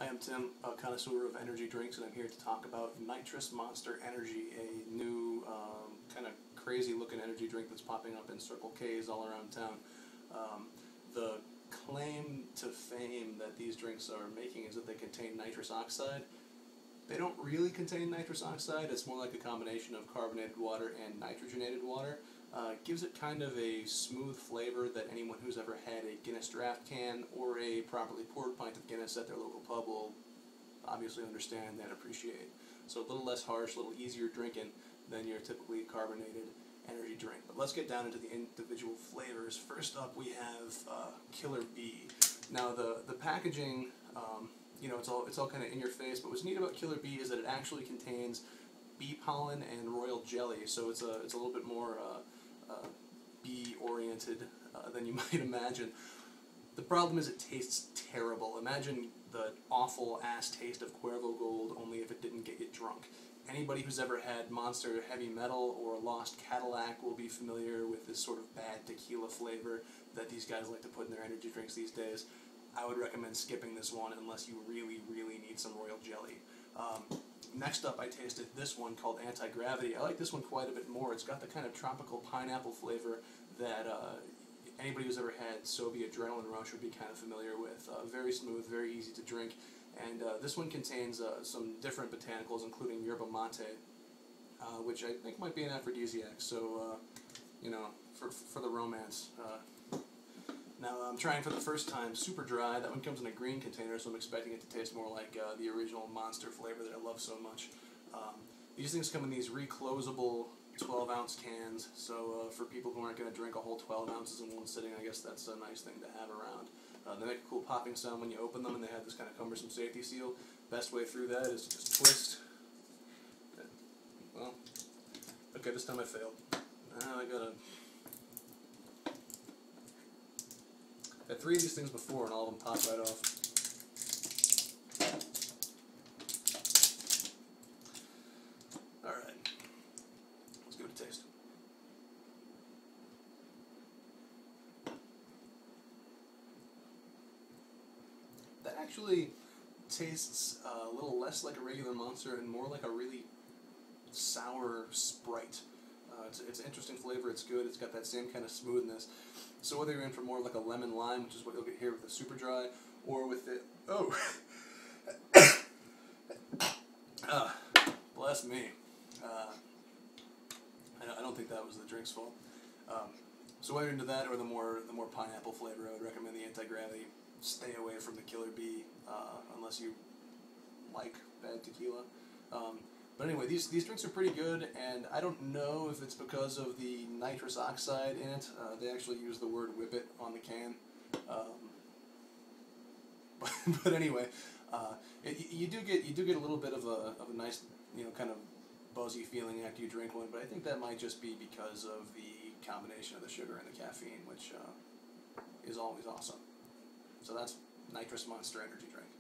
Hi, I'm Tim, a connoisseur of energy drinks, and I'm here to talk about Nitrous Monster Energy, a new kind of crazy looking energy drink that's popping up in Circle K's all around town. The claim to fame that these drinks are making is that they contain nitrous oxide. They don't really contain nitrous oxide. It's more like a combination of carbonated water and nitrogenated water. Gives it kind of a smooth flavor that anyone who's ever had a Guinness draft can or a properly poured pint of Guinness at their local pub will obviously understand and appreciate. So a little less harsh, a little easier drinking than your typically carbonated energy drink. But let's get down into the individual flavors. First up we have Killer Bee. Now the packaging, you know, it's all kind of in your face, but what's neat about Killer Bee is that it actually contains bee pollen and royal jelly, so it's a little bit more bee-oriented than you might imagine. The problem is it tastes terrible. Imagine the awful-ass taste of Cuervo Gold, only if it didn't get you drunk. Anybody who's ever had Monster Heavy Metal or Lost Cadillac will be familiar with this sort of bad tequila flavor that these guys like to put in their energy drinks these days. I would recommend skipping this one unless you really, really need some royal jelly. Next up, I tasted this one called Anti-Gravity. I like this one quite a bit more. It's got the kind of tropical pineapple flavor that anybody who's ever had Sobe Adrenaline Rush would be kind of familiar with. Very smooth, very easy to drink. And this one contains some different botanicals, including yerba mate, which I think might be an aphrodisiac. So, you know, for the romance. Now I'm trying for the first time Super Dry. That one comes in a green container, so I'm expecting it to taste more like the original Monster flavor that I love so much. These things come in these reclosable 12-ounce cans, so for people who aren't going to drink a whole 12 ounces in one sitting, I guess that's a nice thing to have around. They make a cool popping sound when you open them, and they have this kind of cumbersome safety seal. Best way through that is to just twist. Well, okay, this time I failed. Now I gotta... I had 3 of these things before, and all of them popped right off. Alright. Let's give it a taste. That actually tastes a little less like a regular Monster and more like a really sour Sprite. It's an interesting flavor, it's good, it's got that same kind of smoothness. So whether you're in for more like a lemon lime, which is what you'll get here with the Super Dry, or with it, oh, bless me. I don't think that was the drink's fault. So whether you're into that or the more pineapple flavor, I would recommend the Anti-Gravity. Stay away from the Killer Bee unless you like bad tequila. But anyway, these drinks are pretty good, and I don't know if it's because of the nitrous oxide in it. They actually use the word "whippet" on the can. But anyway, you do get a little bit of a nice, you know, kind of buzzy feeling after you drink one. But I think that might just be because of the combination of the sugar and the caffeine, which is always awesome. So that's Nitrous Monster Energy Drink.